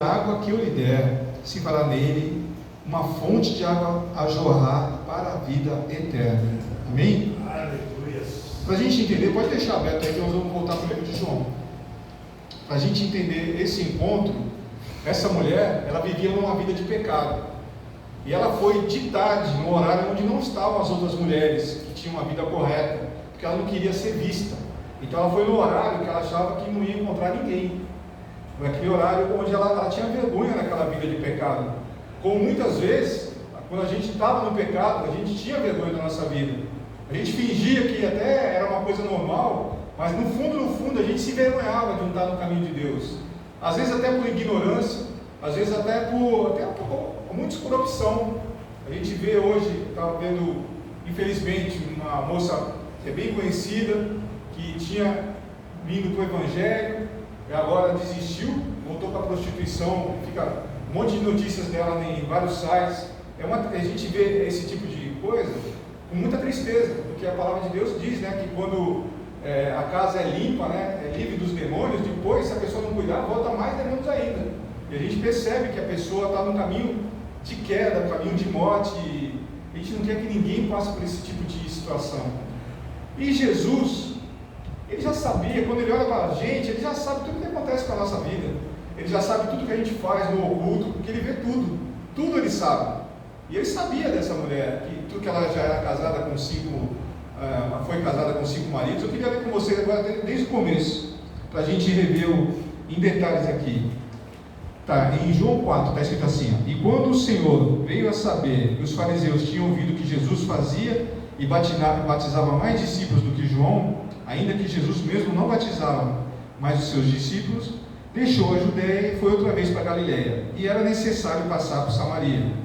água que eu lhe der, se fará nele uma fonte de água a jorrar para a vida eterna. Amém? Aleluia. Para a gente entender, pode deixar aberto aí que nós vamos voltar para o livro de João. Para a gente entender esse encontro, essa mulher, ela vivia numa vida de pecado. E ela foi de tarde, no horário onde não estavam as outras mulheres que tinham uma vida correta, porque ela não queria ser vista. Então ela foi no horário que ela achava que não ia encontrar ninguém. Naquele horário onde ela tinha vergonha naquela vida de pecado. Como muitas vezes, quando a gente estava no pecado, a gente tinha vergonha da nossa vida. A gente fingia que até era uma coisa normal, mas no fundo, a gente se envergonhava de não estar no caminho de Deus. Às vezes até por ignorância, às vezes até muitos por opção. A gente vê hoje, estava vendo, infelizmente, uma moça que é bem conhecida, que tinha vindo para o Evangelho, e agora desistiu, voltou para a prostituição, fica um monte de notícias dela em vários sites. A gente vê esse tipo de coisa com muita tristeza, porque a palavra de Deus diz, né, que quando a casa é limpa, né, é livre dos demônios, depois, se a pessoa não cuidar, volta mais demônios ainda. E a gente percebe que a pessoa está no caminho de queda, no caminho de morte, e a gente não quer que ninguém passe por esse tipo de situação. E Jesus, ele já sabia, quando ele olha para a gente, ele já sabe tudo o que acontece com a nossa vida. Ele já sabe tudo que a gente faz no oculto, porque ele vê tudo. Tudo ele sabe. E ele sabia dessa mulher, que ela já era casada com foi casada com 5 maridos. Eu queria ver com você agora desde o começo, para a gente rever em detalhes aqui. Tá, em João 4 está escrito assim: e quando o Senhor veio a saber que os fariseus tinham ouvido que Jesus fazia e batizava mais discípulos do que João, ainda que Jesus mesmo não batizava, mas os seus discípulos, deixou a Judéia e foi outra vez para Galiléia, e era necessário passar por Samaria.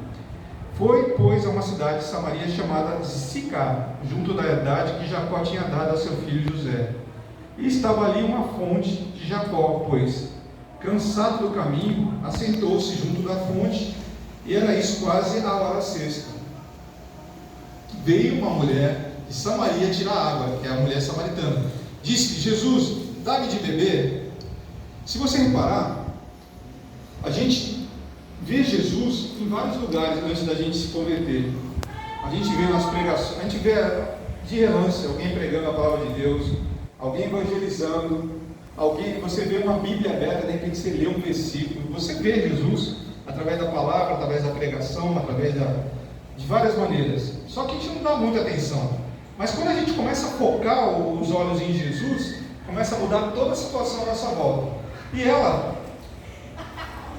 Foi, pois, a uma cidade de Samaria chamada Sicar, junto da herdade que Jacó tinha dado a seu filho José. E estava ali uma fonte de Jacó, pois, cansado do caminho, assentou-se junto da fonte, e era isso quase a hora sexta. Veio uma mulher de Samaria tirar água, que é a mulher samaritana. Disse-lhe: Jesus, dá-me de beber. Se você reparar, a gente vê Jesus em vários lugares antes da gente se converter. A gente vê nas pregações, a gente vê de relance alguém pregando a palavra de Deus, alguém evangelizando, você vê uma Bíblia aberta, de repente você lê um versículo, você vê Jesus através da palavra, através da pregação, através de várias maneiras. Só que a gente não dá muita atenção. Mas quando a gente começa a focar os olhos em Jesus, começa a mudar toda a situação à nossa volta. E ela,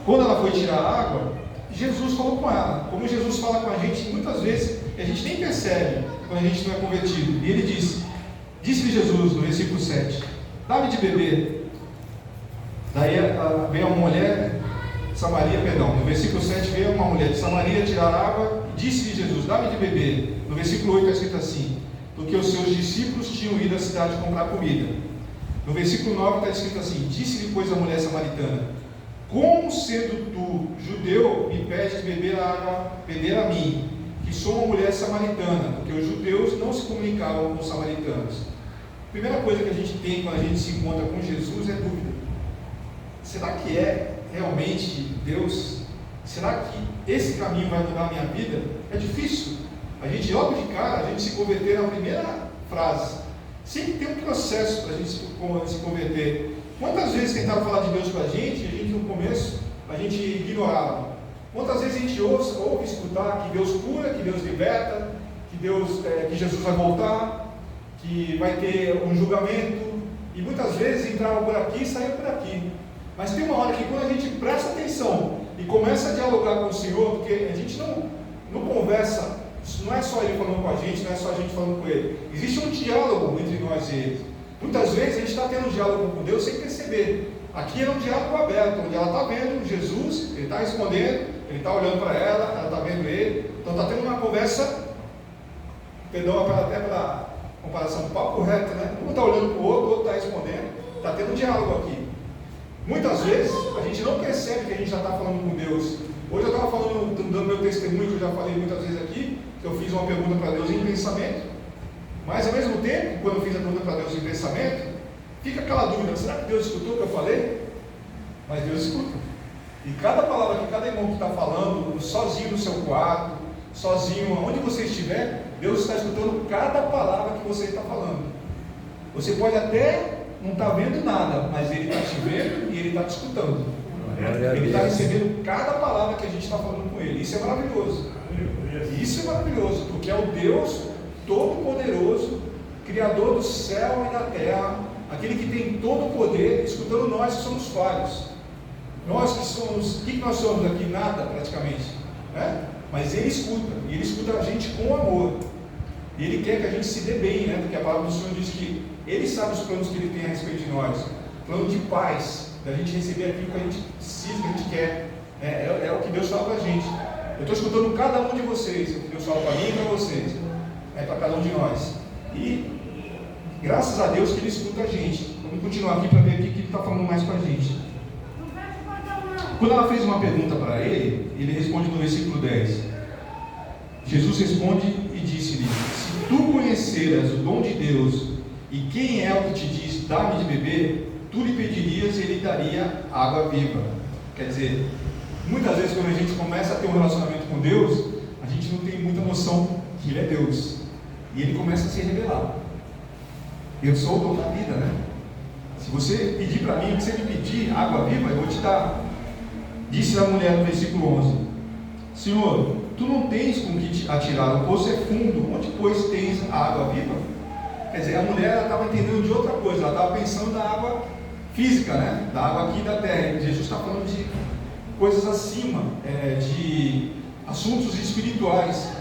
quando ela foi tirar a água, Jesus falou com ela. Como Jesus fala com a gente muitas vezes, a gente nem percebe quando a gente não é convertido. E ele disse-lhe Jesus, no versículo 7, dá-me de beber. Daí veio uma mulher de Samaria, no versículo 7, veio uma mulher de Samaria tirar água, e disse-lhe Jesus, dá-me de beber. No versículo 8 está escrito assim: porque os seus discípulos tinham ido à cidade comprar comida. No versículo 9 está escrito assim: disse-lhe, pois, a mulher samaritana: como sendo tu, judeu, me pedes beber a mim, que sou uma mulher samaritana? Porque os judeus não se comunicavam com os samaritanos. A primeira coisa que a gente tem quando a gente se encontra com Jesus é dúvida. Será que é realmente Deus? Será que esse caminho vai mudar a minha vida? É difícil. A gente, logo de cara, a gente se converter na primeira frase. Sempre tem um processo para a gente se converter. Quantas vezes tentaram falar de Deus para a gente no começo, a gente ignorava? Quantas vezes a gente ouve escutar que Deus cura, que Deus liberta, que Jesus vai voltar, que vai ter um julgamento, e muitas vezes entravam por aqui e saíam por aqui. Mas tem uma hora que quando a gente presta atenção e começa a dialogar com o Senhor, porque a gente não conversa, não é só Ele falando com a gente, não é só a gente falando com Ele. Existe um diálogo entre nós e Ele. Muitas vezes a gente está tendo um diálogo com Deus sem perceber. Aqui é um diálogo aberto, onde ela está vendo Jesus, Ele está respondendo, Ele está olhando para ela está vendo Ele. Então está tendo uma conversa, perdão até para comparação, papo reto, né? Um está olhando para o outro está respondendo, está tendo um diálogo aqui. Muitas vezes a gente não percebe que a gente já está falando com Deus. Hoje eu estava falando, dando meu testemunho, que eu já falei muitas vezes aqui, que eu fiz uma pergunta para Deus em pensamento, mas ao mesmo tempo, quando eu fiz a pergunta para Deus em pensamento, fica aquela dúvida: será que Deus escutou o que eu falei? Mas Deus escuta. E cada palavra que cada irmão que está falando, sozinho no seu quarto, sozinho, onde você estiver, Deus está escutando cada palavra que você está falando. Você pode até não estar vendo nada, mas Ele está te vendo e Ele está te escutando. Ele está recebendo cada palavra que a gente está falando com Ele. Isso é maravilhoso. Isso é maravilhoso, porque é o Deus Todo-Poderoso, Criador do céu e da terra, aquele que tem todo o poder, escutando nós que somos falhos. Nós que somos, o que nós somos aqui? Nada praticamente, né? Mas Ele escuta, e Ele escuta a gente com amor, e Ele quer que a gente se dê bem, né? Porque a palavra do Senhor diz que Ele sabe os planos que Ele tem a respeito de nós, plano de paz, da gente receber aquilo que a gente precisa, que a gente quer, é o que Deus fala para a gente. Eu estou escutando cada um de vocês, o que Deus fala para mim e para vocês, para cada um de nós, e graças a Deus que Ele escuta a gente. Vamos continuar aqui para ver o que Ele está falando mais para a gente. Quando ela fez uma pergunta para ele, ele responde no versículo 10. Jesus responde e disse-lhe: se tu conheceras o dom de Deus e quem é o que te diz, dá-me de beber, tu lhe pedirias e ele daria água viva. Quer dizer, muitas vezes quando a gente começa a ter um relacionamento com Deus, a gente não tem muita noção que Ele é Deus, e Ele começa a se revelar. Eu sou o dom da vida, né? Se você pedir para mim, o que você me pedir, água viva, eu vou te dar. Disse a mulher no versículo 11: Senhor, tu não tens com que te atirar, o poço é fundo, onde pois tens a água viva? Quer dizer, a mulher estava entendendo de outra coisa, ela estava pensando da água física, né? Da água aqui da terra. Jesus está falando de coisas acima, de assuntos espirituais.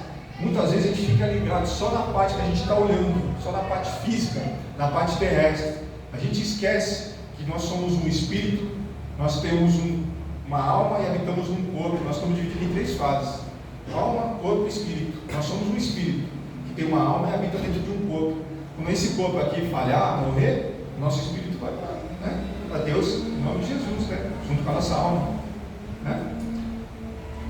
Muitas vezes a gente fica ligado só na parte que a gente está olhando, só na parte física, na parte terrestre. A gente esquece que nós somos um espírito, nós temos uma alma e habitamos num corpo. Nós estamos divididos em 3 fases: alma, corpo e espírito. Nós somos um espírito que tem uma alma e habita dentro de um corpo. Quando esse corpo aqui falhar, morrer, nosso espírito vai para Deus, em nome de Jesus, né? Junto com a nossa alma, né?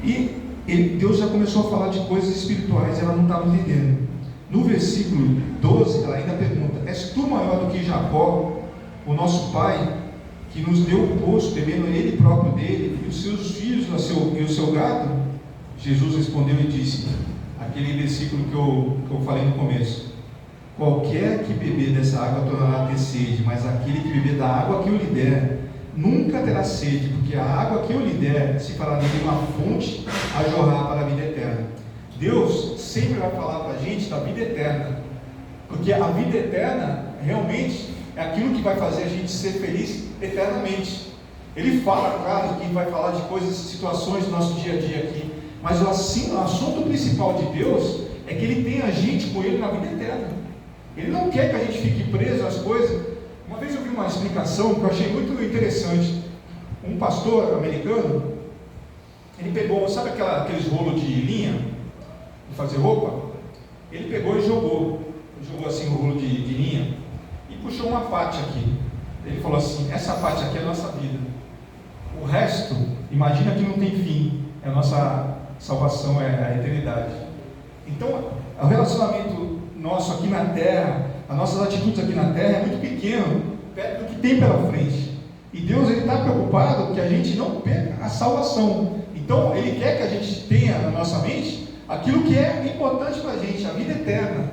E Deus já começou a falar de coisas espirituais, ela não estava entendendo. No versículo 12, ela ainda pergunta: és tu maior do que Jacó, o nosso pai, que nos deu o poço, bebendo ele próprio dele, e os seus filhos e o seu gado? Jesus respondeu e disse, aquele versículo que eu falei no começo: qualquer que beber dessa água tornará a ter sede, mas aquele que beber da água que eu lhe der, nunca terá sede, porque a água que eu lhe der se fará nele uma fonte a jorrar para a vida eterna. Deus sempre vai falar para a gente da vida eterna, porque a vida eterna realmente é aquilo que vai fazer a gente ser feliz eternamente. Ele fala, claro, que vai falar de coisas, situações do nosso dia a dia aqui, mas o assunto principal de Deus é que Ele tem a gente com Ele na vida eterna. Ele não quer que a gente fique preso às coisas. Uma vez eu vi uma explicação que eu achei muito interessante. Um pastor americano, ele pegou, sabe aqueles rolos de linha de fazer roupa? Ele pegou e jogou assim o rolo de linha e puxou uma parte aqui. Ele falou assim: essa parte aqui é a nossa vida, o resto, imagina que não tem fim, é a nossa salvação, é a eternidade. Então, o relacionamento nosso aqui na terra, as nossas atitudes aqui na terra é muito pequeno, perto do que tem pela frente. E Deus está preocupado que a gente não perca a salvação. Então Ele quer que a gente tenha na nossa mente aquilo que é importante para a gente, a vida eterna.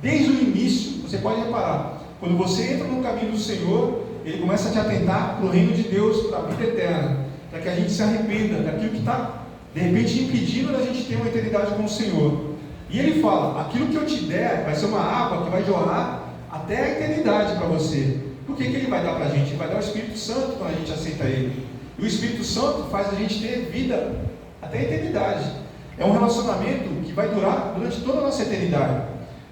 Desde o início, você pode reparar, quando você entra no caminho do Senhor, Ele começa a te atentar para o reino de Deus, para a vida eterna, para que a gente se arrependa daquilo que está, de repente, impedindo da gente ter uma eternidade com o Senhor. E Ele fala: aquilo que eu te der vai ser uma água que vai jorrar até a eternidade para você. Por que Ele vai dar para a gente? Ele vai dar o Espírito Santo quando a gente aceita Ele. E o Espírito Santo faz a gente ter vida até a eternidade. É um relacionamento que vai durar durante toda a nossa eternidade.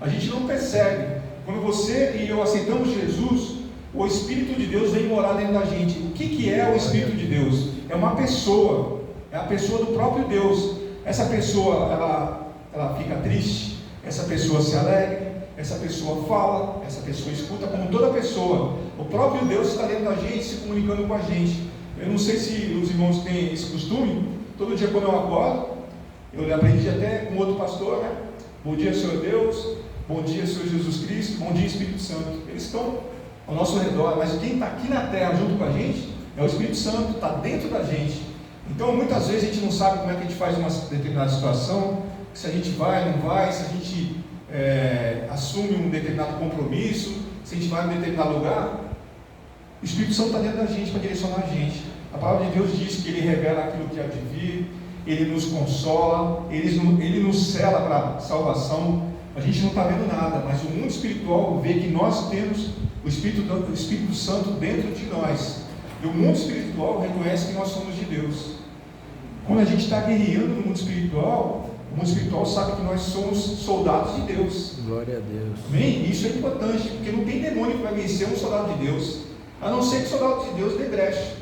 A gente não percebe. Quando você e eu aceitamos Jesus, o Espírito de Deus vem morar dentro da gente. O que é o Espírito de Deus? É uma pessoa. É a pessoa do próprio Deus. Essa pessoa, ela fica triste. Essa pessoa se alegra. Essa pessoa fala, essa pessoa escuta, como toda pessoa. O próprio Deus está dentro da gente, se comunicando com a gente. Eu não sei se os irmãos têm esse costume. Todo dia quando eu acordo, eu aprendi até com outro pastor, né? Bom dia, Senhor Deus. Bom dia, Senhor Jesus Cristo. Bom dia, Espírito Santo. Eles estão ao nosso redor, mas quem está aqui na terra junto com a gente é o Espírito Santo, está dentro da gente. Então, muitas vezes a gente não sabe como é que a gente faz uma determinada situação, se a gente vai, não vai, se a gente assume um determinado compromisso, se a gente vai em um determinado lugar. O Espírito Santo está dentro da gente para direcionar a gente. A palavra de Deus diz que Ele revela aquilo que há de vir, Ele nos consola, Ele nos sela para a salvação. A gente não está vendo nada, mas o mundo espiritual vê que nós temos o Espírito Santo dentro de nós. E o mundo espiritual reconhece que nós somos de Deus. Quando a gente está guerreando no mundo espiritual, o mundo espiritual sabe que nós somos soldados de Deus. Glória a Deus. Amém? Isso é importante, porque não tem demônio que vai vencer um soldado de Deus, a não ser que o soldado de Deus dê brecha,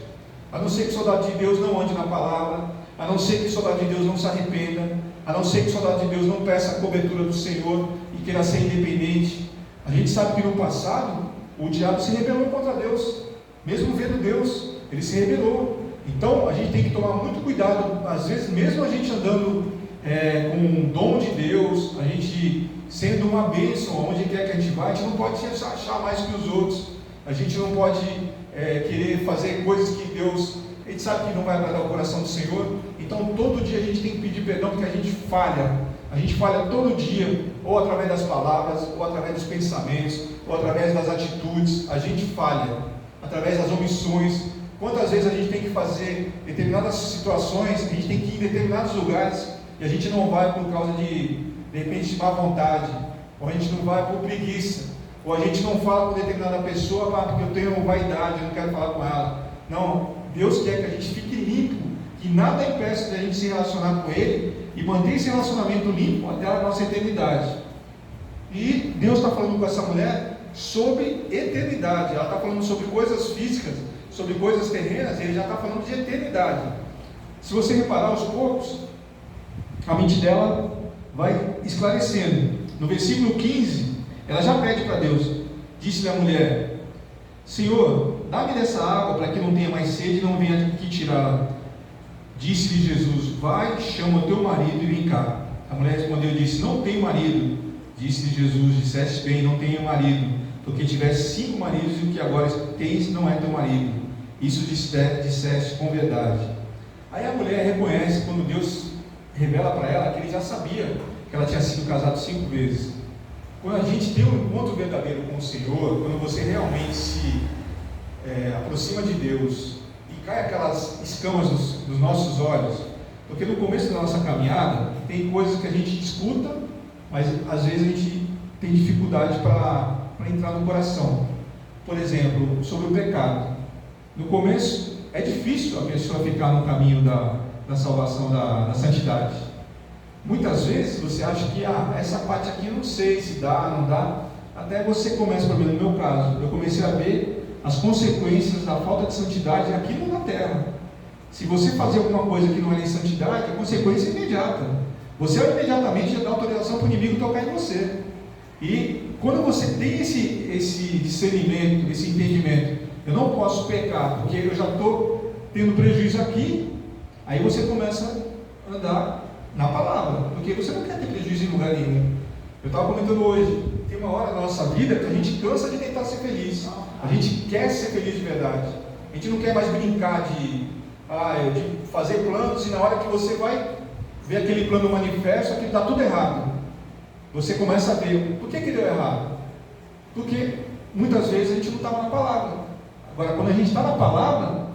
a não ser que o soldado de Deus não ande na palavra, a não ser que o soldado de Deus não se arrependa, a não ser que o soldado de Deus não peça a cobertura do Senhor e queira ser independente. A gente sabe que no passado o diabo se rebelou contra Deus, mesmo vendo Deus, ele se rebelou. Então a gente tem que tomar muito cuidado, às vezes mesmo a gente andando com um dom de Deus, a gente sendo uma bênção onde quer que a gente vá, a gente não pode se achar mais que os outros, a gente não pode querer fazer coisas que Deus, a gente sabe que não vai agradar o coração do Senhor. Então todo dia a gente tem que pedir perdão, porque a gente falha todo dia, ou através das palavras, ou através dos pensamentos, ou através das atitudes, a gente falha, através das omissões. Quantas vezes a gente tem que fazer determinadas situações, a gente tem que ir em determinados lugares, e a gente não vai por causa de repente, de má vontade, ou a gente não vai por preguiça, ou a gente não fala com determinada pessoa porque eu tenho vaidade, eu não quero falar com ela. Não, Deus quer que a gente fique limpo, que nada impeça de a gente se relacionar com Ele e manter esse relacionamento limpo até a nossa eternidade. E Deus está falando com essa mulher sobre eternidade. Ela está falando sobre coisas físicas, sobre coisas terrenas. Ele já está falando de eternidade. Se você reparar aos poucos, a mente dela vai esclarecendo. No versículo 15, ela já pede para Deus. Disse-lhe a mulher: Senhor, dá-me dessa água para que não tenha mais sede e não venha aqui tirá-la. Disse-lhe Jesus: vai, chama o teu marido e vem cá. A mulher respondeu e disse: não tenho marido. Disse-lhe Jesus: disseste bem, não tenho marido, porque tivesse 5 maridos e o que agora tens não é teu marido. Isso disseste com verdade. Aí a mulher reconhece, quando Deus revela para ela, que ele já sabia que ela tinha sido casada 5 vezes. Quando a gente tem um encontro verdadeiro com o Senhor, quando você realmente se aproxima de Deus e cai aquelas escamas dos nossos olhos, porque no começo da nossa caminhada tem coisas que a gente escuta, mas às vezes a gente tem dificuldade para entrar no coração. Por exemplo, sobre o pecado. No começo é difícil a pessoa ficar no caminho da salvação, da santidade. Muitas vezes você acha que essa parte aqui eu não sei se dá, não dá, até você começa, por exemplo, no meu caso, eu comecei a ver as consequências da falta de santidade aqui na terra. Se você fazer alguma coisa que não é em santidade, a consequência é imediata. Você imediatamente já dá autorização para o inimigo tocar em você. E quando você tem esse discernimento, esse entendimento, eu não posso pecar porque eu já estou tendo prejuízo aqui, aí você começa a andar na palavra, porque você não quer ter prejuízo em lugar nenhum. Eu estava comentando hoje, tem uma hora na nossa vida que a gente cansa de tentar ser feliz, a gente quer ser feliz de verdade, a gente não quer mais brincar de fazer planos, e na hora que você vai ver aquele plano manifesto, aquilo está tudo errado. Você começa a ver, por que deu errado? Porque muitas vezes a gente não estava na palavra. Agora, quando a gente está na palavra,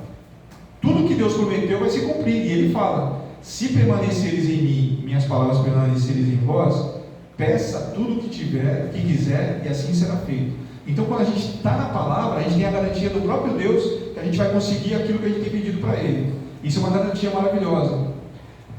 tudo que Deus prometeu vai se cumprir. E Ele fala: se permaneceres em mim, minhas palavras permaneceres em vós, peça tudo o que quiser, e assim será feito. Então, quando a gente está na palavra, a gente tem a garantia do próprio Deus que a gente vai conseguir aquilo que a gente tem pedido para Ele. Isso é uma garantia maravilhosa.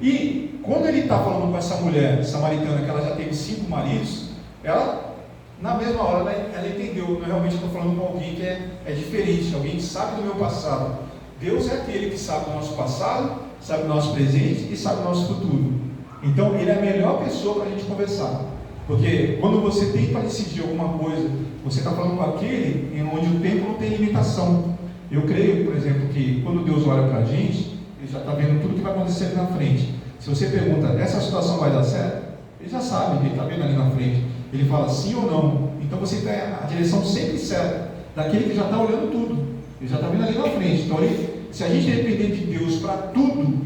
E quando Ele está falando com essa mulher samaritana, que ela já teve 5 maridos, ela, na mesma hora, ela entendeu: eu realmente estou falando com alguém que é diferente, alguém que sabe do meu passado. Deus é aquele que sabe do nosso passado, sabe do nosso presente e sabe do nosso futuro. Então Ele é a melhor pessoa para a gente conversar, porque quando você tem para decidir alguma coisa, você está falando com aquele em onde o tempo não tem limitação. Eu creio, por exemplo, que quando Deus olha para a gente, Ele já está vendo tudo que vai acontecer ali na frente. Se você pergunta: essa situação vai dar certo? Ele já sabe, Ele está vendo ali na frente. Ele fala sim ou não. Então você tem a direção sempre certa, daquele que já está olhando tudo. Ele já está vendo ali na frente. Então se a gente depender de Deus para tudo,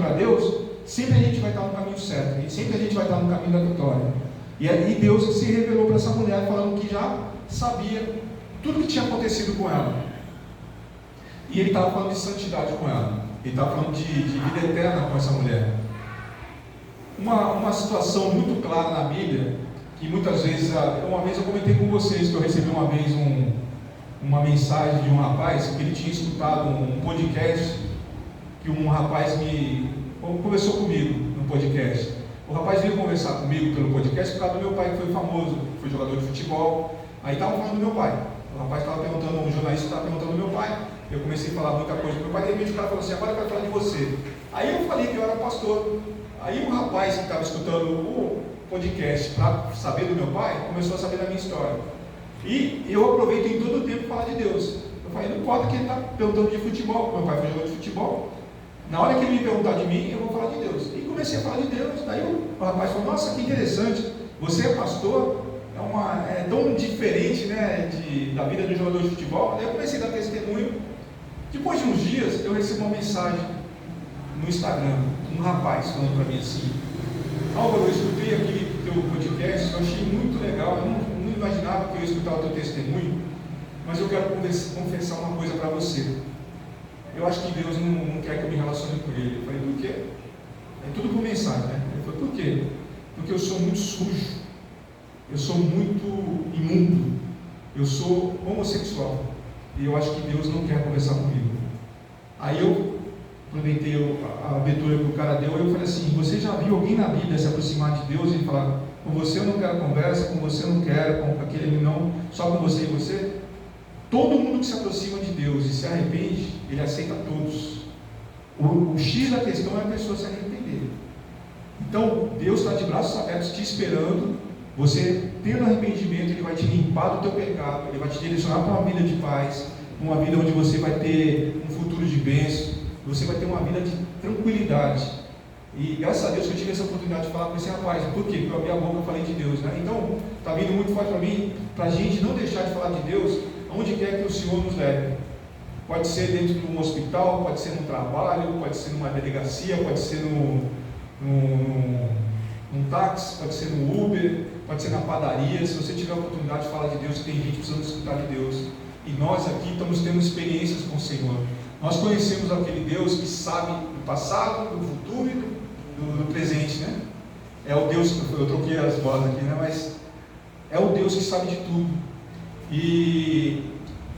para Deus, sempre a gente vai estar no caminho certo, e sempre a gente vai estar no caminho da vitória. E aí Deus se revelou para essa mulher, falando que já sabia tudo que tinha acontecido com ela. E ele estava falando de santidade com ela, ele estava falando de vida eterna com essa mulher. Uma situação muito clara na Bíblia, que muitas vezes, uma vez eu comentei com vocês que eu recebi uma vez uma mensagem de um rapaz que ele tinha escutado um podcast, que um rapaz conversou comigo no podcast. O rapaz veio conversar comigo pelo podcast por causa do meu pai, que foi famoso, foi jogador de futebol. Aí estavam falando do meu pai. O rapaz estava perguntando, um jornalista estava perguntando do meu pai. Eu comecei a falar muita coisa do meu pai, de repente o cara falou assim: agora eu quero falar de você. Aí eu falei que eu era pastor. Aí o rapaz que estava escutando o podcast para saber do meu pai, começou a saber da minha história. E eu aproveitei todo o tempo para falar de Deus. Eu falei: não importa que ele está perguntando de futebol, meu pai foi jogador de futebol. Na hora que ele me perguntar de mim, eu vou falar de Deus. E comecei a falar de Deus. Daí o rapaz falou: nossa, que interessante, você é pastor, é tão diferente, né, da vida do jogador de futebol. Daí eu comecei a dar testemunho. Depois de uns dias, eu recebi uma mensagem no Instagram, um rapaz falando para mim assim: Álvaro, eu escutei aquele teu podcast, eu achei muito legal, eu não imaginava que eu ia escutar o teu testemunho, mas eu quero confessar uma coisa para você. Eu acho que Deus não quer que eu me relacione com ele. Eu falei: por quê? É tudo por mensagem, né? Ele falou: por quê? Porque eu sou muito sujo, eu sou muito imundo, eu sou homossexual, e eu acho que Deus não quer conversar comigo. Aí eu aproveitei a abertura que o cara deu, e eu falei assim: você já viu alguém na Bíblia se aproximar de Deus e falar: com você eu não quero conversa, com você eu não quero, com aquele não, só com você e você? Todo mundo que se aproxima de Deus e se arrepende, ele aceita todos. O X da questão é a pessoa se arrepender. Então, Deus está de braços abertos te esperando. Você, tendo arrependimento, Ele vai te limpar do teu pecado, Ele vai te direcionar para uma vida de paz, uma vida onde você vai ter um futuro de bênção, você vai ter uma vida de tranquilidade. E graças a Deus que eu tive essa oportunidade de falar com esse rapaz. Por quê? Porque eu abri a boca e falei de Deus, né? Então, está vindo muito forte para mim, para a gente não deixar de falar de Deus onde quer que o Senhor nos leve. Pode ser dentro de um hospital, pode ser no trabalho, pode ser numa delegacia, pode ser num táxi, pode ser no Uber, pode ser na padaria. Se você tiver a oportunidade de falar de Deus, tem gente precisando escutar de Deus. E nós aqui estamos tendo experiências com o Senhor. Nós conhecemos aquele Deus que sabe do passado, do futuro e do presente, né? É o Deus, eu troquei as bolas aqui, né? Mas é o Deus que sabe de tudo. E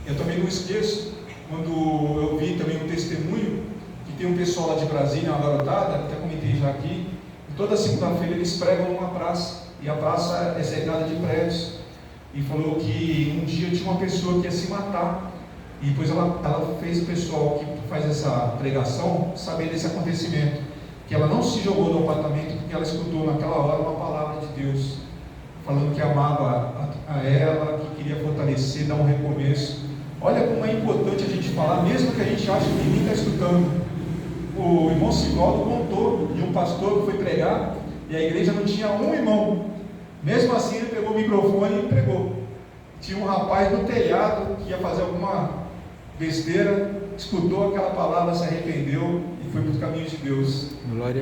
eu também não esqueço, quando eu vi também um testemunho, que tem um pessoal lá de Brasília, uma garotada, até comentei já aqui, e toda segunda-feira eles pregam numa praça, e a praça é cercada de prédios, e falou que um dia tinha uma pessoa que ia se matar, e depois ela fez o pessoal que faz essa pregação saber desse acontecimento, que ela não se jogou no apartamento porque ela escutou naquela hora uma palavra de Deus, falando que amava a ela, que queria fortalecer, dar um recomeço. Olha como é importante a gente falar, mesmo que a gente ache que ninguém está escutando. O irmão Sivaldo contou de um pastor que foi pregar e a igreja não tinha um irmão. Mesmo assim ele pegou o microfone e pregou. Tinha um rapaz no telhado que ia fazer alguma besteira, escutou aquela palavra, se arrependeu e foi para os caminhos de Deus. Glória.